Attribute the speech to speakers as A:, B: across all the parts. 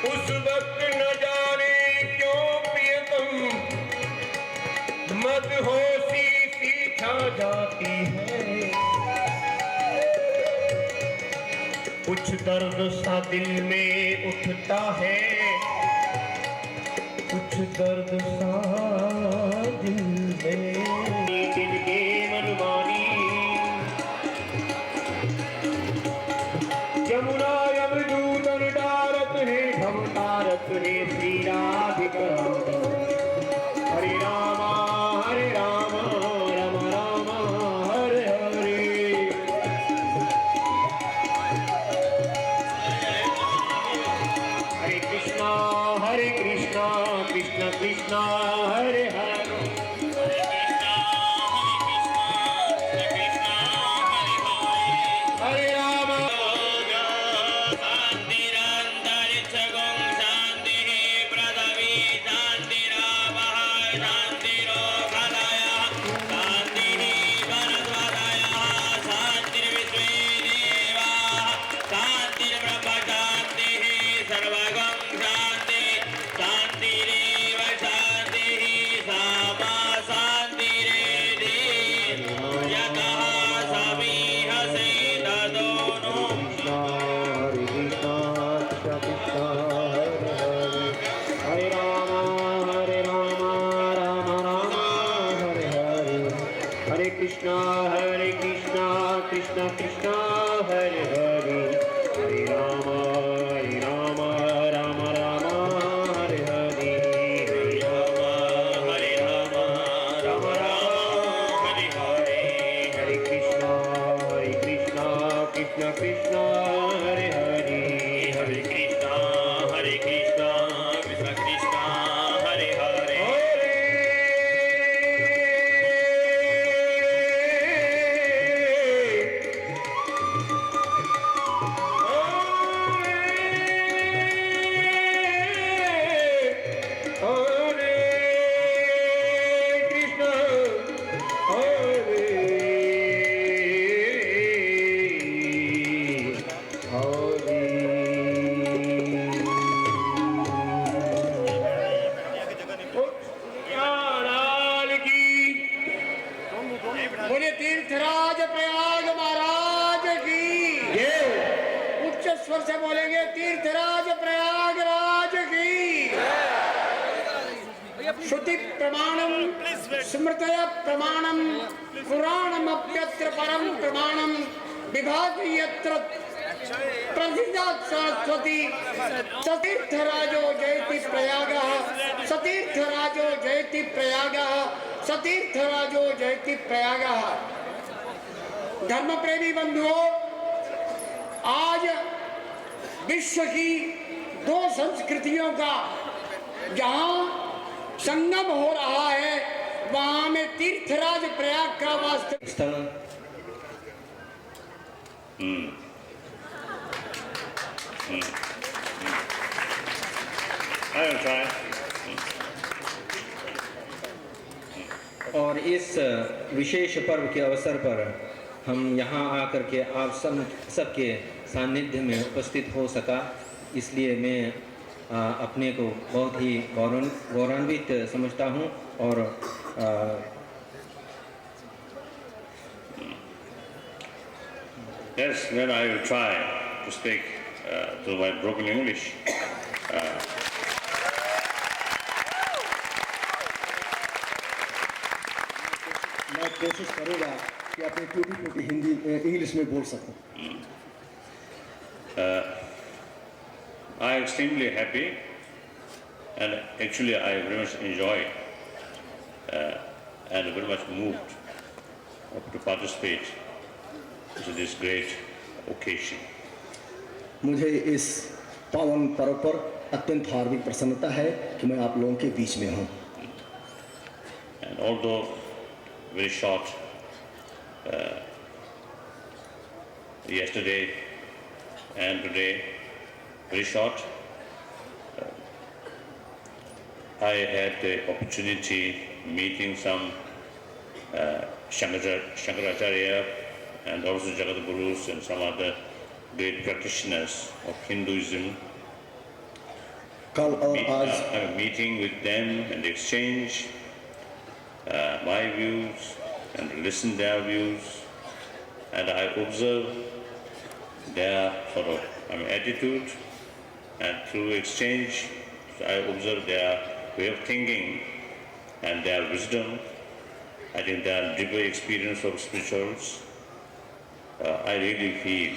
A: उस वक्त न जाने क्यों प्रियतम मदहोशी सी छा जाती है। कुछ दर्द सा दिल में उठता है, कुछ दर्द सा दिल में। दिल के मनमानी यमुना यमदूतन डारत है, भवतारत है श्री राधिका। हरे राम राम राम हरे हरे। हरे कृष्णा कृष्ण कृष्ण हरे हरे। हरे राम हरे कृष्णा कृष्ण कृष्ण हरे हरे। हरे राम राम राम हरे हरे। हरे राम राम राम हरे हरे। हरे कृष्णा कृष्ण कृष्ण हरे हरे। हरे कृष्णा कृष्ण कृष्ण हरे हरे। बोले तीर्थराज प्रयाग महाराज की जय। उच्च स्वर से बोलेंगे तीर्थराज प्रयाग राज की। श्रुति प्रमाणम स्मृतय प्रमाणम पुराणमप्यत्र परम प्रमाणम विभाति यत्र प्रसिद्धात् सरस्वती। सतीर्थराजो जयति प्रयागः, सतीर्थराजो जयति प्रयागः, सतीर्थराजो जयति प्रयागः। धर्म प्रेमी बंधुओं, आज विश्व की दो संस्कृतियों का जहां संगम हो रहा है, वहां में तीर्थराज प्रयाग का वास्तविक
B: स्थल। और इस विशेष पर्व के अवसर पर हम यहाँ आकर के आप सबके सानिध्य में उपस्थित हो सका, इसलिए मैं अपने को बहुत ही गौरवान्वित समझता हूँ। और
C: Yes, then I will try to speak to my broken English.
D: मैं कोशिश करूँगा कि अपनी टूटी हिंदी इंग्लिश में बोल सकूँ।
C: I am extremely happy and actually I very much enjoy and very much moved to participate to this great occasion.
D: मुझे इस पावन पर्व पर अत्यंत धार्मिक प्रसन्नता है कि मैं आप लोगों के बीच में हूँ।
C: And although very short, yesterday and today, very short, I had the opportunity meeting some Shankaracharya and also Jagat Gurus and some other great practitioners of Hinduism
D: कल और आज
C: have a meeting with them and exchange my views and listen their views, and I observe their sort of attitude, and through exchange I observe their way of thinking and their wisdom. I think their deeper experience of spirituals. I really feel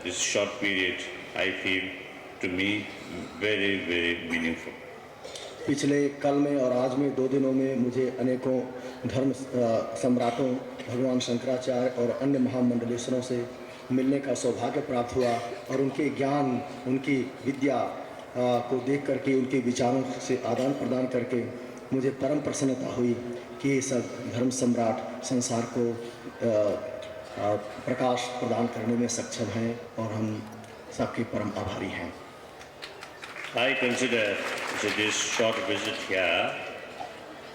C: this short period, I feel to me very, very meaningful.
D: पिछले कल में और आज में 2 दिनों में मुझे अनेकों धर्म सम्राटों भगवान शंकराचार्य और अन्य महामंडलेश्वरों से मिलने का सौभाग्य प्राप्त हुआ, और उनके ज्ञान, उनकी विद्या को देख करके, उनके विचारों से आदान प्रदान करके मुझे परम प्रसन्नता हुई कि ये सब धर्म सम्राट संसार को प्रकाश प्रदान करने में सक्षम हैं, और हम सबके परम आभारी हैं।
C: I consider that this short visit here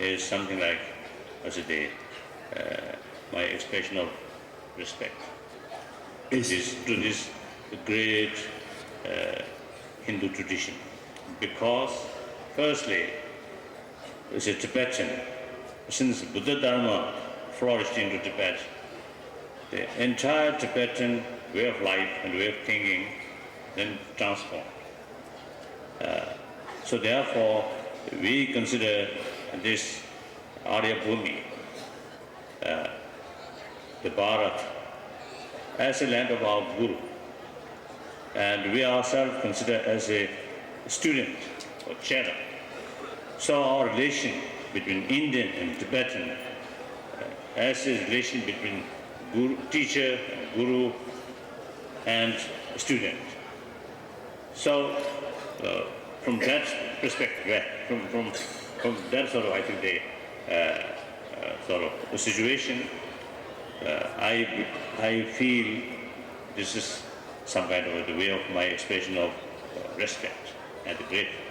C: is something like, as a day, my expression of respect to this great Hindu tradition. Because, firstly, it's a Tibetan. Since Buddha Dharma flourished into Tibet, the entire Tibetan way of life and way of thinking then transformed. So therefore, we consider this Arya Bhumi, the Bharat, as a land of our Guru. And we ourselves consider as a student or Chera. So our relation between Indian and Tibetan, as a relation between guru, teacher, and guru, and student. So from that perspective, from that sort of, I think, the sort of situation, I feel this is some kind of the way of my expression of respect and gratitude.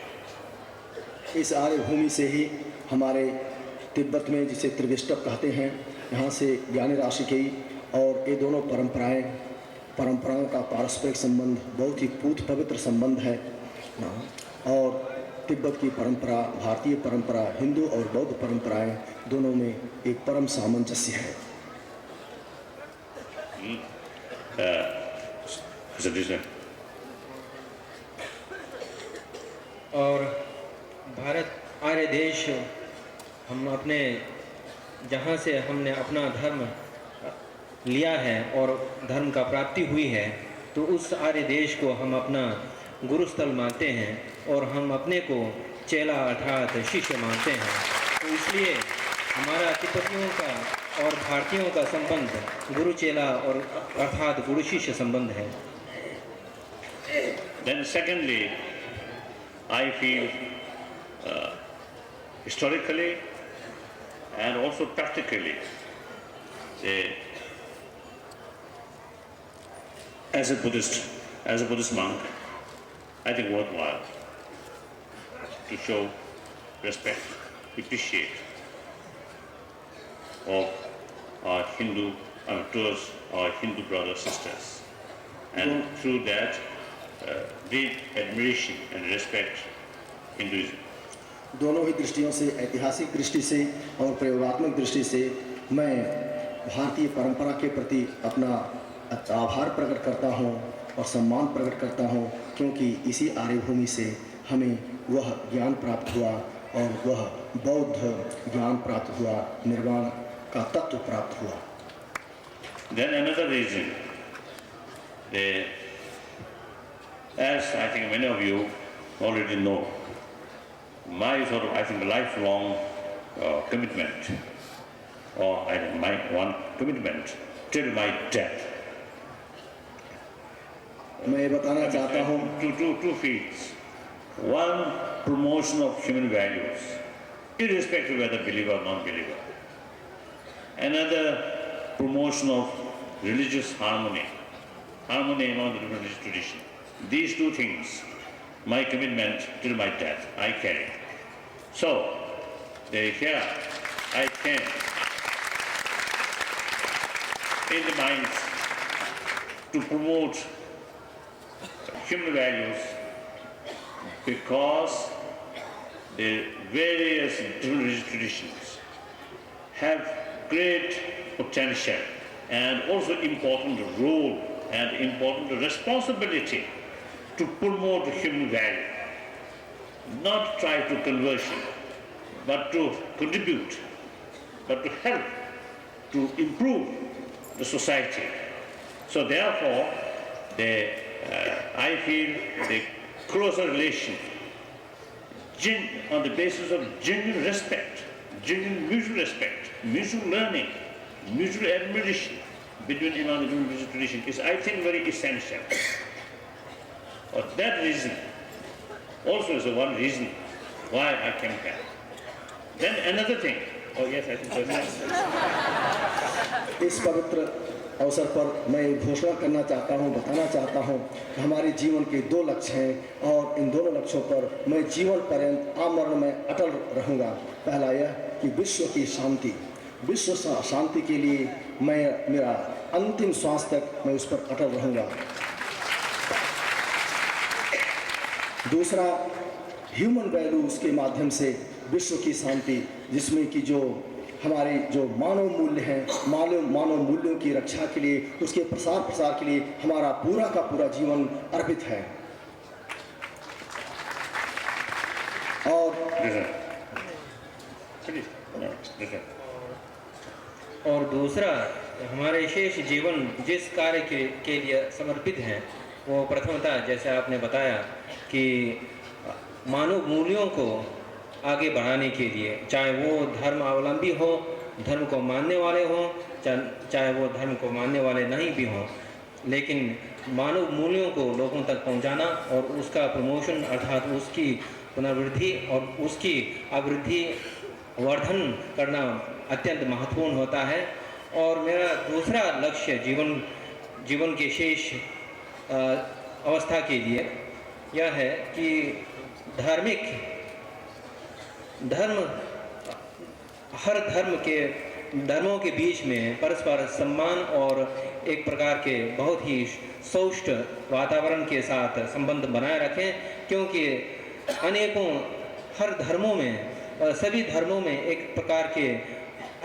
D: इस आर्य भूमि से ही हमारे तिब्बत में, जिसे त्रिविष्टप कहते हैं, यहाँ से ज्ञानी राशि की, और ये दोनों परंपराओं का पारस्परिक संबंध बहुत ही पूत पवित्र संबंध है। और तिब्बत की परंपरा, भारतीय परंपरा, हिंदू और बौद्ध परंपराएं दोनों में एक परम सामंजस्य है।
B: और भारत आर्य देश, हम अपने जहाँ से हमने अपना धर्म लिया है और धर्म का प्राप्ति हुई है, तो उस आर्य देश को हम अपना गुरुस्थल मानते हैं, और हम अपने को चेला अर्थात शिष्य मानते हैं। तो इसलिए हमारा तिब्बतियों का और भारतीयों का संबंध गुरु चेला और अर्थात गुरु शिष्य संबंध है।
C: Then secondly, I feel historically and also practically, as a Buddhist monk, I think worthwhile to show respect, appreciate of our Hindu, towards our Hindu brothers sisters, and through that deep admiration and respect Hinduism.
D: दोनों ही दृष्टियों से, ऐतिहासिक दृष्टि से और प्रयोगात्मक दृष्टि से, मैं भारतीय परंपरा के प्रति अपना आभार प्रकट करता हूँ और सम्मान प्रकट करता हूँ, क्योंकि इसी आर्य भूमि से हमें वह ज्ञान प्राप्त हुआ और वह बौद्ध ज्ञान प्राप्त हुआ, निर्वाण का तत्व प्राप्त हुआ।
C: Then another reason, as I think many of you already know, my sort of, I think, lifelong commitment, or I think my one commitment till my death.
D: मैं बताना चाहता हूँ
C: Two fields. One, promotion of human values, irrespective of whether believer or non-believer. Another, promotion of religious harmony among the different religious traditions. These two things, my commitment till my death, I carry. So, here I can, in the minds, to promote human values, because the various different religious traditions have great potential and also important role and important responsibility to promote human value. Not try to conversion, but to contribute, but to help to improve the society. So therefore, I feel the closer relation on the basis of genuine respect, genuine mutual respect, mutual learning, mutual admiration between Imam and religious tradition is, I think, very essential. For that reason, also is the one reason why I came here. Then another thing, oh yes, I think so.
D: इस पवित्र अवसर पर मैं घोषणा करना चाहता हूं, बताना चाहता हूं कि हमारे जीवन के दो लक्ष्य हैं और इन दोनों लक्ष्यों पर मैं जीवन पर्यंत आमरण में अटल रहूंगा। पहला यह कि विश्व की शांति, विश्व शांति के लिए मैं मेरा अंतिम श्वास तक मैं उस पर अटल रहूंगा। दूसरा, ह्यूमन वैल्यूज के माध्यम से विश्व की शांति, जिसमें कि जो हमारे जो मानव मूल्य हैं, मानव मूल्यों की रक्षा के लिए, उसके प्रसार के लिए हमारा पूरा का पूरा जीवन अर्पित है।
B: और दूसरा, हमारे शेष जीवन जिस कार्य के लिए समर्पित हैं, वो प्रथमतः जैसे आपने बताया कि मानव मूल्यों को आगे बढ़ाने के लिए, चाहे वो धर्म अवलंबी हो, धर्म को मानने वाले हों, चाहे वो धर्म को मानने वाले नहीं भी हों, लेकिन मानव मूल्यों को लोगों तक पहुंचाना और उसका प्रमोशन अर्थात उसकी पुनर्वृद्धि और उसकी अभिवृद्धि वर्धन करना अत्यंत महत्वपूर्ण होता है। और मेरा दूसरा लक्ष्य जीवन के शेष अवस्था के लिए यह है कि हर धर्मों के बीच में परस्पर सम्मान और एक प्रकार के बहुत ही सौष्ठ वातावरण के साथ संबंध बनाए रखें, क्योंकि सभी धर्मों में एक प्रकार के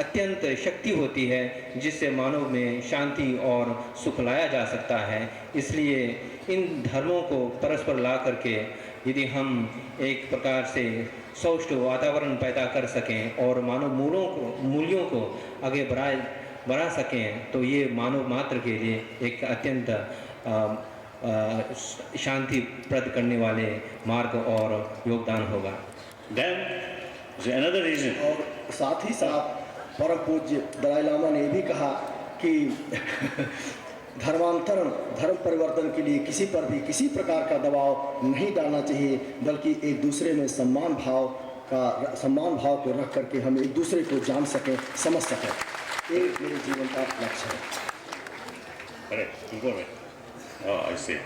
B: अत्यंत शक्ति होती है जिससे मानव में शांति और सुख लाया जा सकता है। इसलिए इन धर्मों को परस्पर ला करके यदि हम एक प्रकार से सौष्ठ वातावरण पैदा कर सकें और मानव मूल्यों को आगे बढ़ा सकें, तो ये मानव मात्र के लिए एक अत्यंत शांति प्रद करने वाले मार्ग और योगदान होगा।
D: और साथ ही साथ परम पूज्य दलाई लामा ने भी कहा कि धर्म परिवर्तन के लिए किसी पर भी किसी प्रकार का दबाव नहीं डालना चाहिए, बल्कि एक दूसरे में सम्मान भाव को रख करके हम एक दूसरे को जान सकें, समझ सकें। ये मेरे जीवन का लक्ष्य है।
C: Correct. Oh, I see.